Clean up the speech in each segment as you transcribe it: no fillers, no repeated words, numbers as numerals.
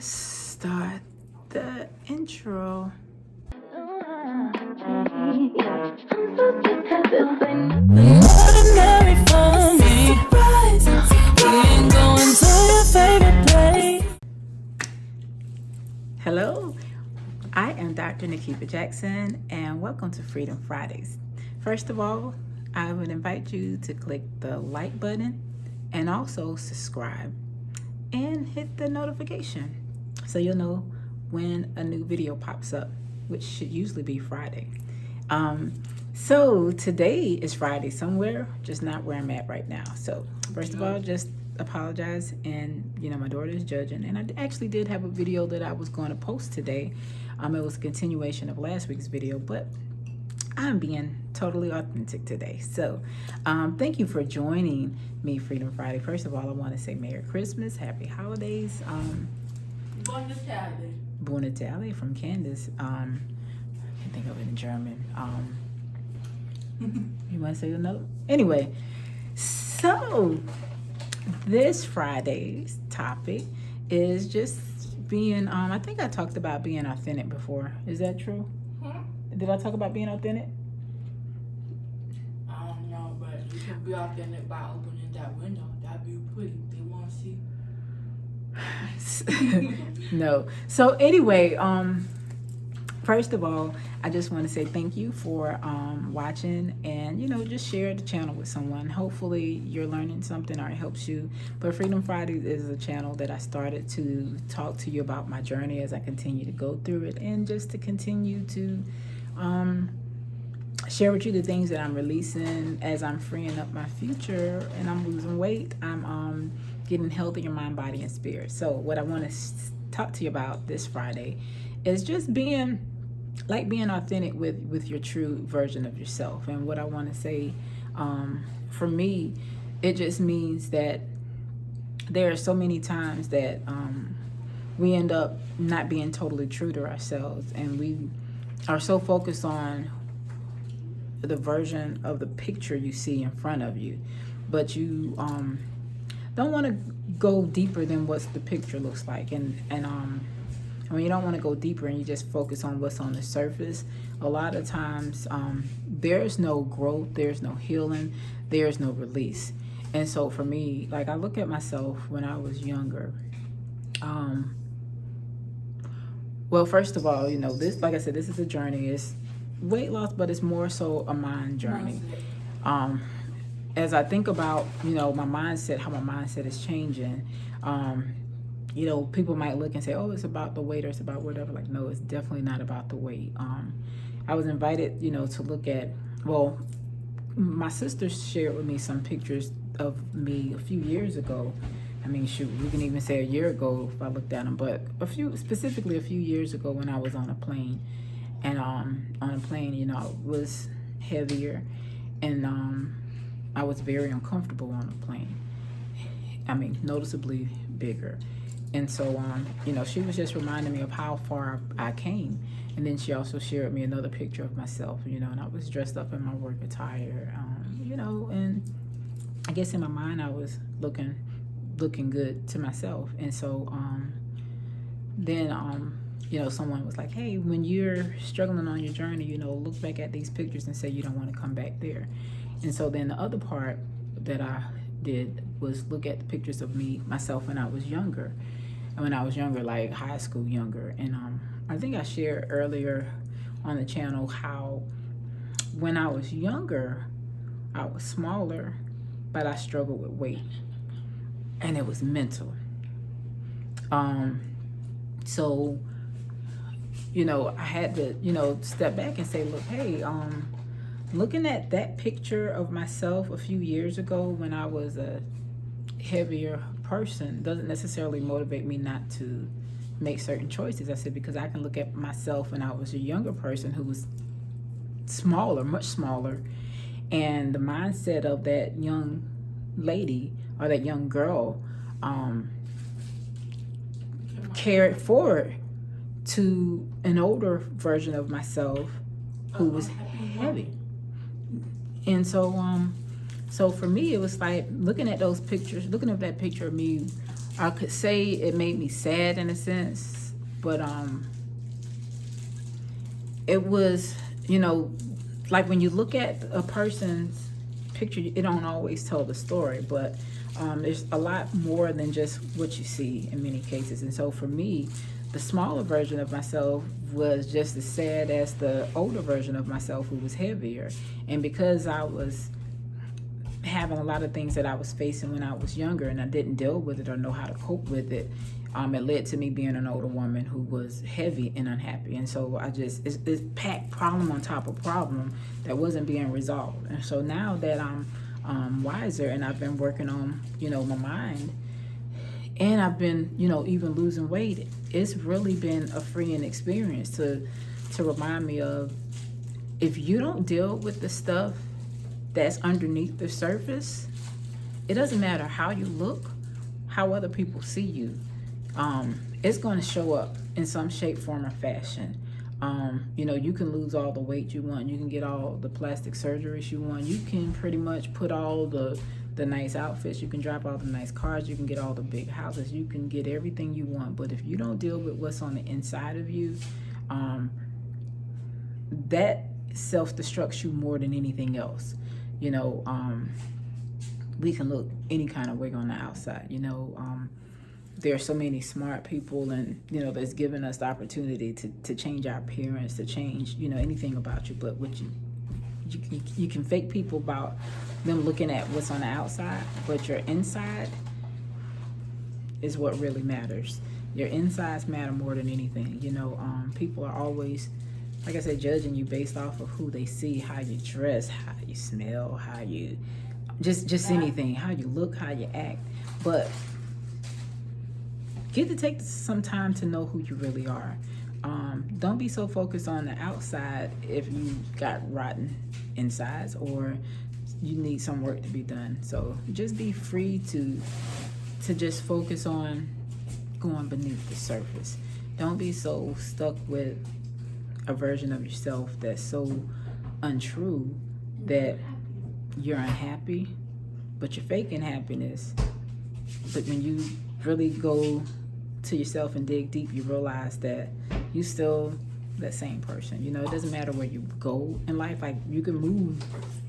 Let's start the intro. Ordinary for me. We ain't going to your favorite place. Hello, I am Dr. Nikita Jackson, and welcome to Freedom Fridays. First of all, I would invite you to click the like button and also subscribe and hit the notification so you'll know when a new video pops up, which should usually be Friday. So today is Friday somewhere, just not where I'm at right now. So first of all, just apologize, and my daughter is judging, and I actually did have a video that I was going to post today. It was a continuation of last week's video, but I'm being totally authentic today. So thank you for joining me, Freedom Friday. First of all, I want to say Merry Christmas, Happy Holidays. Buon Natale. Buon Natale from Candace. I can think of it in German. You want to say a note? Anyway, so this Friday's topic is just being, I think I talked about being authentic before. Is that true? Did I talk about being authentic? I don't know, but you can be authentic by opening that window. That'd be pretty. They want to see. No. So anyway, first of all, I just want to say thank you for watching, and just share the channel with someone. Hopefully you're learning something or it helps you. But Freedom Fridays is a channel that I started to talk to you about my journey as I continue to go through it, and just to continue to share with you the things that I'm releasing as I'm freeing up my future, and I'm losing weight. I'm getting healthier mind, body, and spirit. So what I want to talk to you about this Friday is just being authentic with your true version of yourself. And what I want to say, for me, it just means that there are so many times that we end up not being totally true to ourselves, and we are so focused on the version of the picture you see in front of you, but you don't want to go deeper than what the picture looks like. And when you don't want to go deeper and you just focus on what's on the surface, a lot of times there's no growth, there's no healing, there's no release. And so for me, like, I look at myself when I was younger. Well, first of all, this, like I said, this is a journey. It's weight loss, but it's more so a mind journey. As I think about, my mindset, how my mindset is changing, people might look and say, oh, it's about the weight, or it's about whatever. Like, no, it's definitely not about the weight. I was invited, to look at, well, my sister shared with me some pictures of me a few years ago. I mean, shoot, we can even say a year ago if I looked at them, but specifically a few years ago when I was on a plane. And on a plane, I was heavier, and I was very uncomfortable on a plane. I mean, noticeably bigger. And so, she was just reminding me of how far I came. And then she also shared with me another picture of myself, and I was dressed up in my work attire, and I guess in my mind I was looking good to myself. And so then someone was like, hey, when you're struggling on your journey, look back at these pictures and say you don't want to come back there. And so then the other part that I did was look at the pictures of myself when I was younger. And when I was younger, like high school younger. And I think I shared earlier on the channel how when I was younger, I was smaller, but I struggled with weight. And it was mental. So, I had to, step back and say, look, hey, looking at that picture of myself a few years ago when I was a heavier person doesn't necessarily motivate me not to make certain choices. I said, because I can look at myself when I was a younger person who was smaller, much smaller, and the mindset of that young lady or that young girl carried forward to an older version of myself who was heavy. And so so for me, it was like looking at those pictures, looking at that picture of me I could say it made me sad in a sense, but it was, you know, like when you look at a person's picture, it don't always tell the story, but there's a lot more than just what you see in many cases. And so for me, the smaller version of myself was just as sad as the older version of myself, who was heavier. And because I was having a lot of things that I was facing when I was younger, and I didn't deal with it or know how to cope with it, it led to me being an older woman who was heavy and unhappy. And so it's packed problem on top of problem that wasn't being resolved. And so now that I'm wiser, and I've been working on, you know, my mind, and I've been, you know, even losing weight, it's really been a freeing experience to remind me of, if you don't deal with the stuff that's underneath the surface, it doesn't matter how you look, how other people see you. It's going to show up in some shape, form, or fashion. You know, you can lose all the weight you want. You can get all the plastic surgeries you want. You can pretty much put all the nice outfits. You can drive all the nice cars. You can get all the big houses. You can get everything you want. But if you don't deal with what's on the inside of you, that self-destructs you more than anything else. You know, we can look any kind of way on the outside. You know, there are so many smart people, and, you know, that's given us the opportunity to change our appearance, to change, you know, anything about you. But what you can fake people about them looking at what's on the outside, but your inside is what really matters. Your insides matter more than anything. You know, people are always, like I said, judging you based off of who they see, how you dress, how you smell, how you just anything, how you look, how you act. But get to take some time to know who you really are. Don't be so focused on the outside if you got rotten insides or you need some work to be done. So just be free to just focus on going beneath the surface. Don't be so stuck with a version of yourself that's so untrue that you're unhappy, but you're faking happiness. But when you really go to yourself and dig deep, you realize that you still that same person. You know, it doesn't matter where you go in life. Like, you can move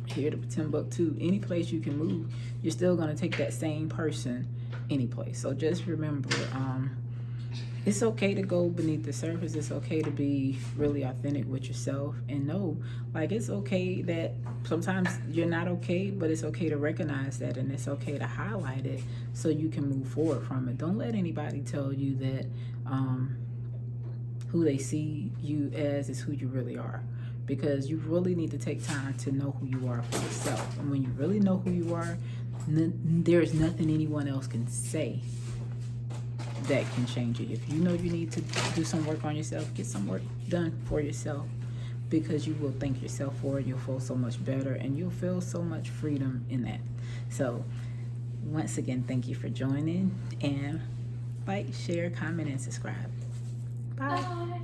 here to Timbuktu, any place you can move, you're still going to take that same person any place. So just remember, it's okay to go beneath the surface. It's okay to be really authentic with yourself, and know, like, it's okay that sometimes you're not okay, but it's okay to recognize that, and it's okay to highlight it so you can move forward from it. Don't let anybody tell you that who they see you as is who you really are, because you really need to take time to know who you are for yourself. And when you really know who you are, there's nothing anyone else can say that can change it. If you know you need to do some work on yourself, get some work done for yourself, because you will thank yourself for it. You'll feel so much better, and you'll feel so much freedom in that. So once again, thank you for joining, and like, share, comment, and subscribe. Bye.